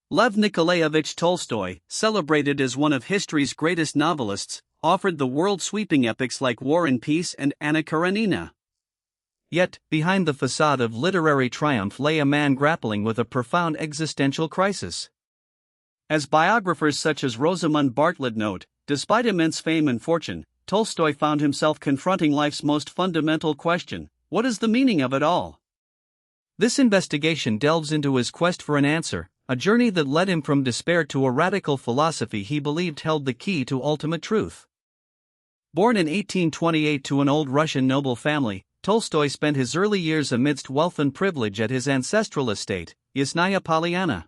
Lev Nikolaevich Tolstoy, celebrated as one of history's greatest novelists, offered the world-sweeping epics like War and Peace and Anna Karenina. Yet, behind the facade of literary triumph lay a man grappling with a profound existential crisis. As biographers such as Rosamund Bartlett note, despite immense fame and fortune, Tolstoy found himself confronting life's most fundamental question: what is the meaning of it all? This investigation delves into his quest for an answer, a journey that led him from despair to a radical philosophy he believed held the key to ultimate truth. Born in 1828 to an old Russian noble family, Tolstoy spent his early years amidst wealth and privilege at his ancestral estate, Yasnaya Polyana.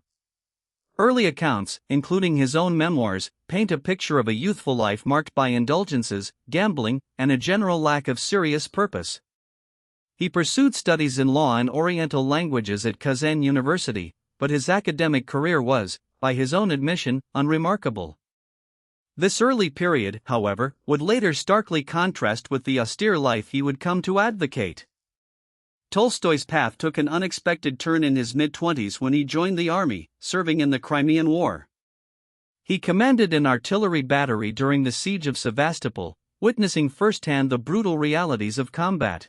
Early accounts, including his own memoirs, paint a picture of a youthful life marked by indulgences, gambling, and a general lack of serious purpose. He pursued studies in law and Oriental languages at Kazan University, but his academic career was, by his own admission, unremarkable. This early period, however, would later starkly contrast with the austere life he would come to advocate. Tolstoy's path took an unexpected turn in his mid-20s when he joined the army, serving in the Crimean War. He commanded an artillery battery during the siege of Sevastopol, witnessing firsthand the brutal realities of combat.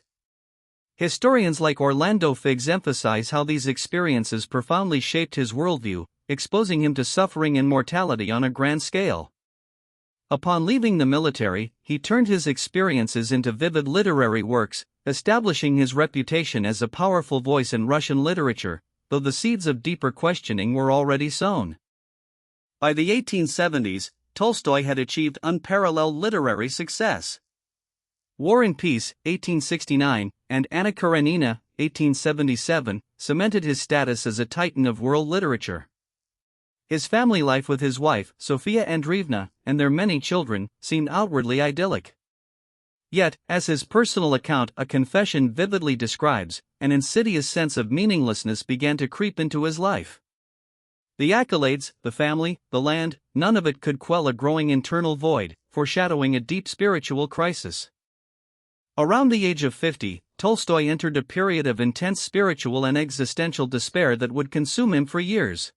Historians like Orlando Figes emphasize how these experiences profoundly shaped his worldview, exposing him to suffering and mortality on a grand scale. Upon leaving the military, he turned his experiences into vivid literary works, establishing his reputation as a powerful voice in Russian literature, though the seeds of deeper questioning were already sown. By the 1870s, Tolstoy had achieved unparalleled literary success. War and Peace, 1869, and Anna Karenina, 1877, cemented his status as a titan of world literature. His family life with his wife, Sofia Andreevna, and their many children, seemed outwardly idyllic. Yet, as his personal account, A Confession, vividly describes, an insidious sense of meaninglessness began to creep into his life. The accolades, the family, the land, none of it could quell a growing internal void, foreshadowing a deep spiritual crisis. Around the age of 50, Tolstoy entered a period of intense spiritual and existential despair that would consume him for years.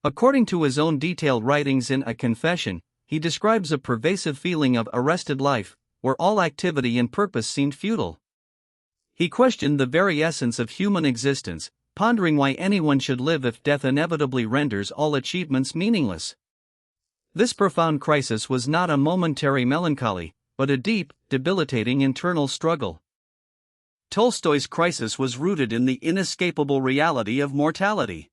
According to his own detailed writings in A Confession, he describes a pervasive feeling of arrested life, where all activity and purpose seemed futile. He questioned the very essence of human existence, pondering why anyone should live if death inevitably renders all achievements meaningless. This profound crisis was not a momentary melancholy, but a deep, debilitating internal struggle. Tolstoy's crisis was rooted in the inescapable reality of mortality.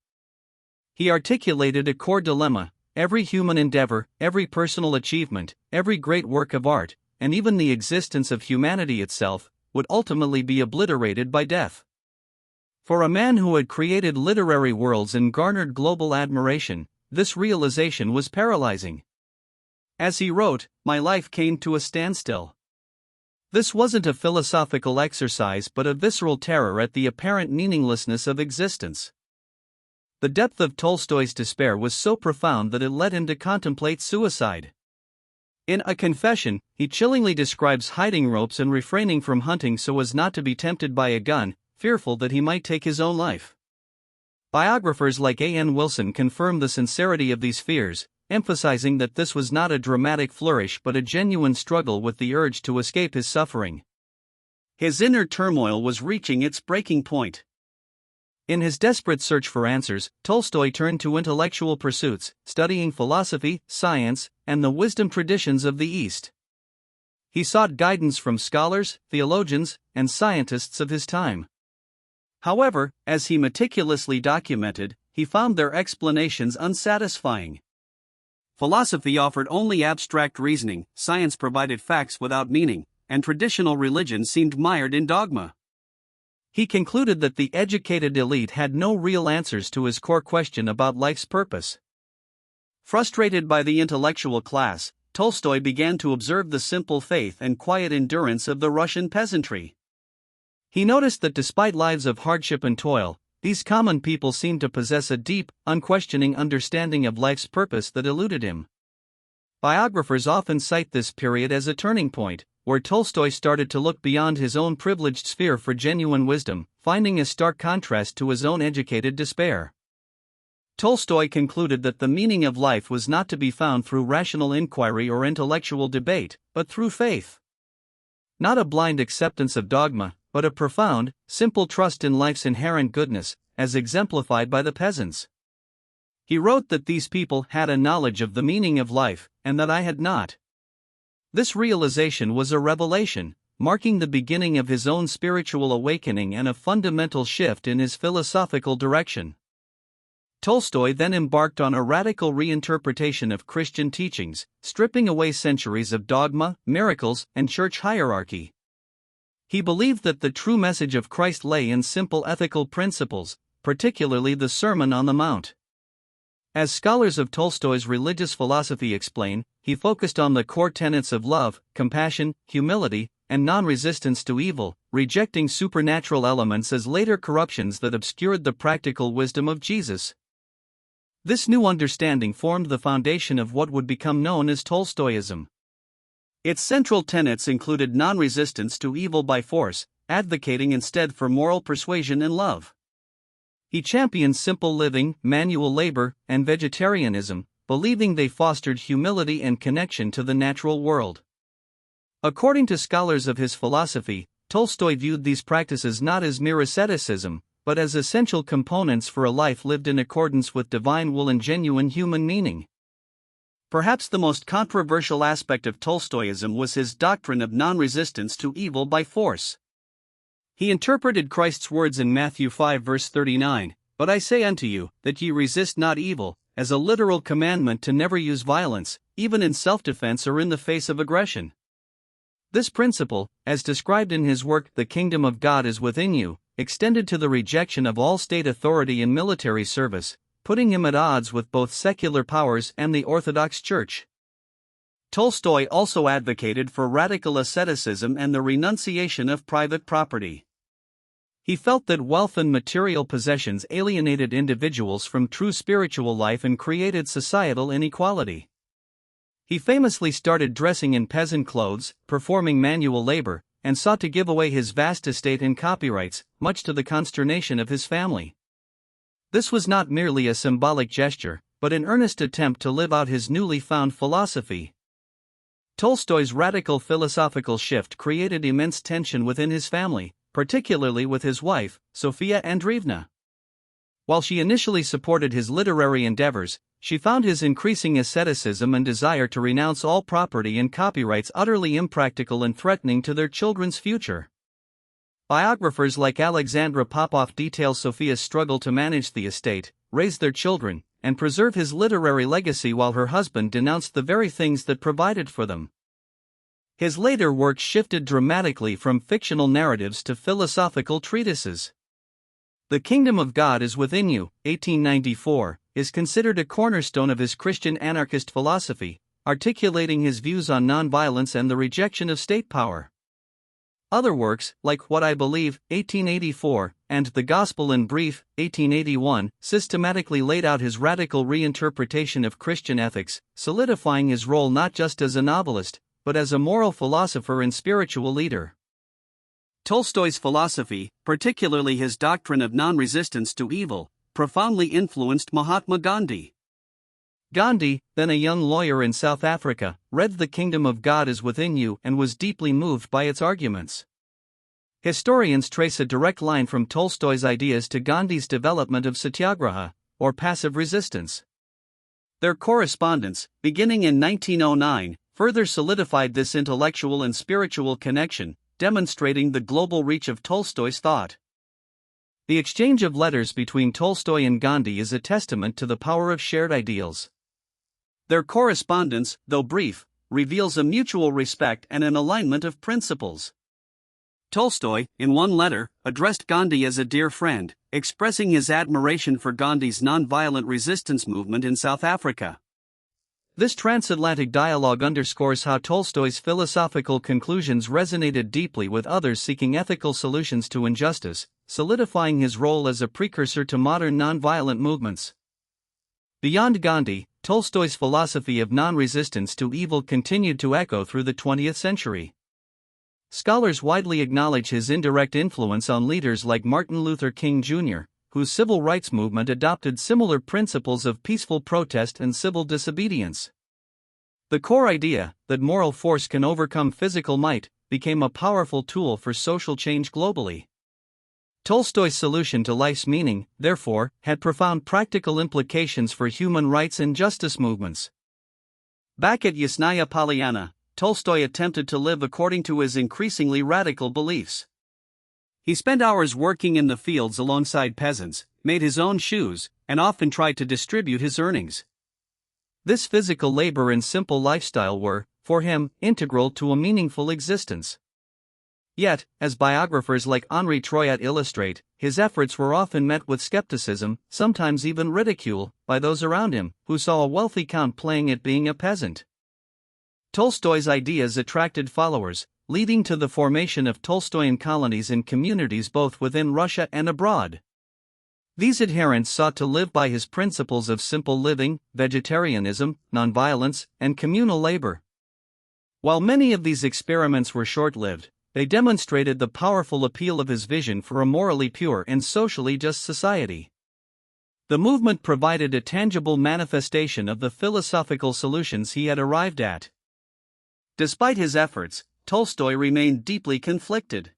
He articulated a core dilemma: every human endeavor, every personal achievement, every great work of art, and even the existence of humanity itself, would ultimately be obliterated by death. For a man who had created literary worlds and garnered global admiration, this realization was paralyzing. As he wrote, "My life came to a standstill." This wasn't a philosophical exercise but a visceral terror at the apparent meaninglessness of existence. The depth of Tolstoy's despair was so profound that it led him to contemplate suicide. In A Confession, he chillingly describes hiding ropes and refraining from hunting so as not to be tempted by a gun, fearful that he might take his own life. Biographers like A.N. Wilson confirm the sincerity of these fears, emphasizing that this was not a dramatic flourish but a genuine struggle with the urge to escape his suffering. His inner turmoil was reaching its breaking point. In his desperate search for answers, Tolstoy turned to intellectual pursuits, studying philosophy, science, and the wisdom traditions of the East. He sought guidance from scholars, theologians, and scientists of his time. However, as he meticulously documented, he found their explanations unsatisfying. Philosophy offered only abstract reasoning, science provided facts without meaning, and traditional religion seemed mired in dogma. He concluded that the educated elite had no real answers to his core question about life's purpose. Frustrated by the intellectual class, Tolstoy began to observe the simple faith and quiet endurance of the Russian peasantry. He noticed that despite lives of hardship and toil, these common people seemed to possess a deep, unquestioning understanding of life's purpose that eluded him. Biographers often cite this period as a turning point, where Tolstoy started to look beyond his own privileged sphere for genuine wisdom, finding a stark contrast to his own educated despair. Tolstoy concluded that the meaning of life was not to be found through rational inquiry or intellectual debate, but through faith. Not a blind acceptance of dogma, but a profound, simple trust in life's inherent goodness, as exemplified by the peasants. He wrote that these people had a knowledge of the meaning of life, and that I had not. This realization was a revelation, marking the beginning of his own spiritual awakening and a fundamental shift in his philosophical direction. Tolstoy then embarked on a radical reinterpretation of Christian teachings, stripping away centuries of dogma, miracles, and church hierarchy. He believed that the true message of Christ lay in simple ethical principles, particularly the Sermon on the Mount. As scholars of Tolstoy's religious philosophy explain, he focused on the core tenets of love, compassion, humility, and non-resistance to evil, rejecting supernatural elements as later corruptions that obscured the practical wisdom of Jesus. This new understanding formed the foundation of what would become known as Tolstoyism. Its central tenets included non-resistance to evil by force, advocating instead for moral persuasion and love. He championed simple living, manual labor, and vegetarianism, believing they fostered humility and connection to the natural world. According to scholars of his philosophy, Tolstoy viewed these practices not as mere asceticism, but as essential components for a life lived in accordance with divine will and genuine human meaning. Perhaps the most controversial aspect of Tolstoyism was his doctrine of non-resistance to evil by force. He interpreted Christ's words in Matthew 5 verse 39, "But I say unto you, that ye resist not evil," as a literal commandment to never use violence, even in self-defense or in the face of aggression. This principle, as described in his work The Kingdom of God is Within You, extended to the rejection of all state authority in military service, putting him at odds with both secular powers and the Orthodox Church. Tolstoy also advocated for radical asceticism and the renunciation of private property. He felt that wealth and material possessions alienated individuals from true spiritual life and created societal inequality. He famously started dressing in peasant clothes, performing manual labor, and sought to give away his vast estate and copyrights, much to the consternation of his family. This was not merely a symbolic gesture, but an earnest attempt to live out his newly found philosophy. Tolstoy's radical philosophical shift created immense tension within his family, particularly with his wife, Sofia Andreevna. While she initially supported his literary endeavors, she found his increasing asceticism and desire to renounce all property and copyrights utterly impractical and threatening to their children's future. Biographers like Alexandra Popov detail Sofia's struggle to manage the estate, raise their children, and preserve his literary legacy while her husband denounced the very things that provided for them. His later work shifted dramatically from fictional narratives to philosophical treatises. The Kingdom of God is Within You, 1894, is considered a cornerstone of his Christian anarchist philosophy, articulating his views on nonviolence and the rejection of state power. Other works, like What I Believe, 1884, and The Gospel in Brief, 1881, systematically laid out his radical reinterpretation of Christian ethics, solidifying his role not just as a novelist, but as a moral philosopher and spiritual leader. Tolstoy's philosophy, particularly his doctrine of non-resistance to evil, profoundly influenced Mahatma Gandhi. Gandhi, then a young lawyer in South Africa, read The Kingdom of God is Within You and was deeply moved by its arguments. Historians trace a direct line from Tolstoy's ideas to Gandhi's development of satyagraha, or passive resistance. Their correspondence, beginning in 1909, further solidified this intellectual and spiritual connection, demonstrating the global reach of Tolstoy's thought. The exchange of letters between Tolstoy and Gandhi is a testament to the power of shared ideals. Their correspondence, though brief, reveals a mutual respect and an alignment of principles. Tolstoy, in one letter, addressed Gandhi as a dear friend, expressing his admiration for Gandhi's nonviolent resistance movement in South Africa. This transatlantic dialogue underscores how Tolstoy's philosophical conclusions resonated deeply with others seeking ethical solutions to injustice, solidifying his role as a precursor to modern nonviolent movements. Beyond Gandhi, Tolstoy's philosophy of non-resistance to evil continued to echo through the 20th century. Scholars widely acknowledge his indirect influence on leaders like Martin Luther King Jr., whose civil rights movement adopted similar principles of peaceful protest and civil disobedience. The core idea, that moral force can overcome physical might, became a powerful tool for social change globally. Tolstoy's solution to life's meaning, therefore, had profound practical implications for human rights and justice movements. Back at Yasnaya Polyana, Tolstoy attempted to live according to his increasingly radical beliefs. He spent hours working in the fields alongside peasants, made his own shoes, and often tried to distribute his earnings. This physical labor and simple lifestyle were, for him, integral to a meaningful existence. Yet, as biographers like Henri Troyat illustrate, his efforts were often met with skepticism, sometimes even ridicule, by those around him, who saw a wealthy count playing at being a peasant. Tolstoy's ideas attracted followers, leading to the formation of Tolstoyan colonies in communities both within Russia and abroad. These adherents sought to live by his principles of simple living, vegetarianism, nonviolence, and communal labor. While many of these experiments were short-lived, they demonstrated the powerful appeal of his vision for a morally pure and socially just society. The movement provided a tangible manifestation of the philosophical solutions he had arrived at. Despite his efforts, Tolstoy remained deeply conflicted.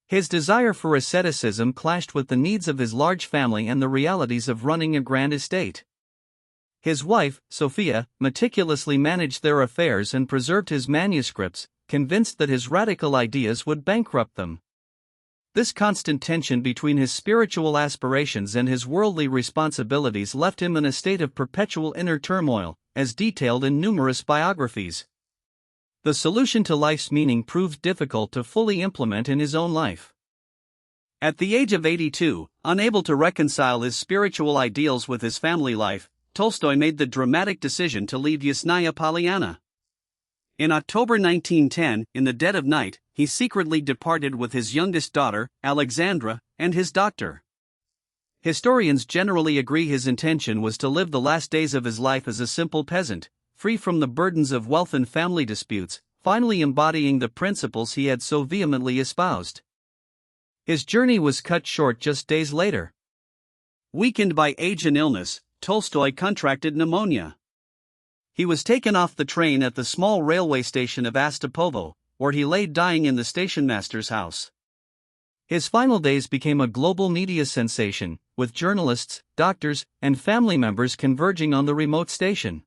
His desire for asceticism clashed with the needs of his large family and the realities of running a grand estate. His wife, Sophia, meticulously managed their affairs and preserved his manuscripts, convinced that his radical ideas would bankrupt them. This constant tension between his spiritual aspirations and his worldly responsibilities left him in a state of perpetual inner turmoil, as detailed in numerous biographies. The solution to life's meaning proved difficult to fully implement in his own life. At the age of 82, unable to reconcile his spiritual ideals with his family life, Tolstoy made the dramatic decision to leave Yasnaya Polyana. In October 1910, in the dead of night, he secretly departed with his youngest daughter, Alexandra, and his doctor. Historians generally agree his intention was to live the last days of his life as a simple peasant, free from the burdens of wealth and family disputes, finally embodying the principles he had so vehemently espoused. His journey was cut short just days later. Weakened by age and illness, Tolstoy contracted pneumonia. He was taken off the train at the small railway station of Astapovo, where he lay dying in the stationmaster's house. His final days became a global media sensation, with journalists, doctors, and family members converging on the remote station.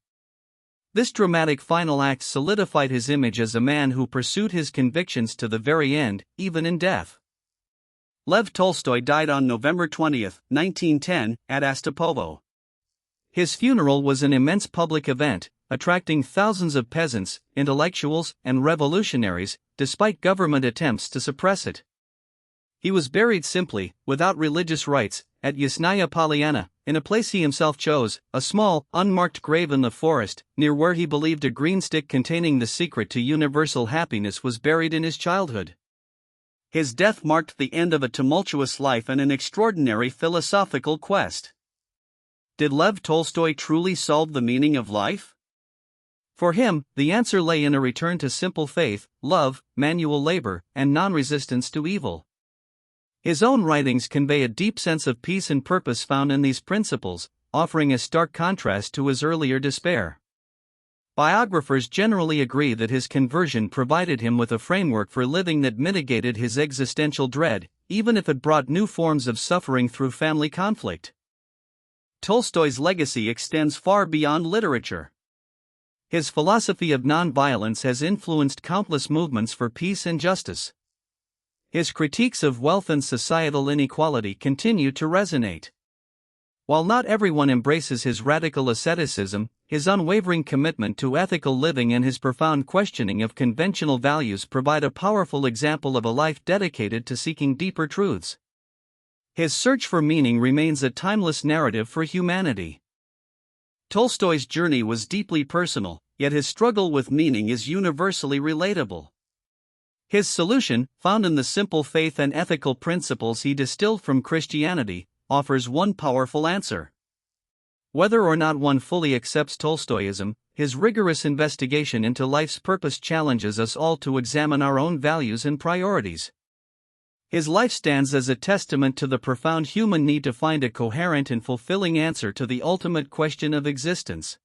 This dramatic final act solidified his image as a man who pursued his convictions to the very end, even in death. Lev Tolstoy died on November 20, 1910, at Astapovo. His funeral was an immense public event, attracting thousands of peasants, intellectuals, and revolutionaries, despite government attempts to suppress it. He was buried simply, without religious rites, at Yasnaya Polyana, in a place he himself chose, a small, unmarked grave in the forest, near where he believed a green stick containing the secret to universal happiness was buried in his childhood. His death marked the end of a tumultuous life and an extraordinary philosophical quest. Did Lev Tolstoy truly solve the meaning of life? For him, the answer lay in a return to simple faith, love, manual labor, and non-resistance to evil. His own writings convey a deep sense of peace and purpose found in these principles, offering a stark contrast to his earlier despair. Biographers generally agree that his conversion provided him with a framework for living that mitigated his existential dread, even if it brought new forms of suffering through family conflict. Tolstoy's legacy extends far beyond literature. His philosophy of nonviolence has influenced countless movements for peace and justice. His critiques of wealth and societal inequality continue to resonate. While not everyone embraces his radical asceticism, his unwavering commitment to ethical living and his profound questioning of conventional values provide a powerful example of a life dedicated to seeking deeper truths. His search for meaning remains a timeless narrative for humanity. Tolstoy's journey was deeply personal, yet his struggle with meaning is universally relatable. His solution, found in the simple faith and ethical principles he distilled from Christianity, offers one powerful answer. Whether or not one fully accepts Tolstoyism, his rigorous investigation into life's purpose challenges us all to examine our own values and priorities. His life stands as a testament to the profound human need to find a coherent and fulfilling answer to the ultimate question of existence.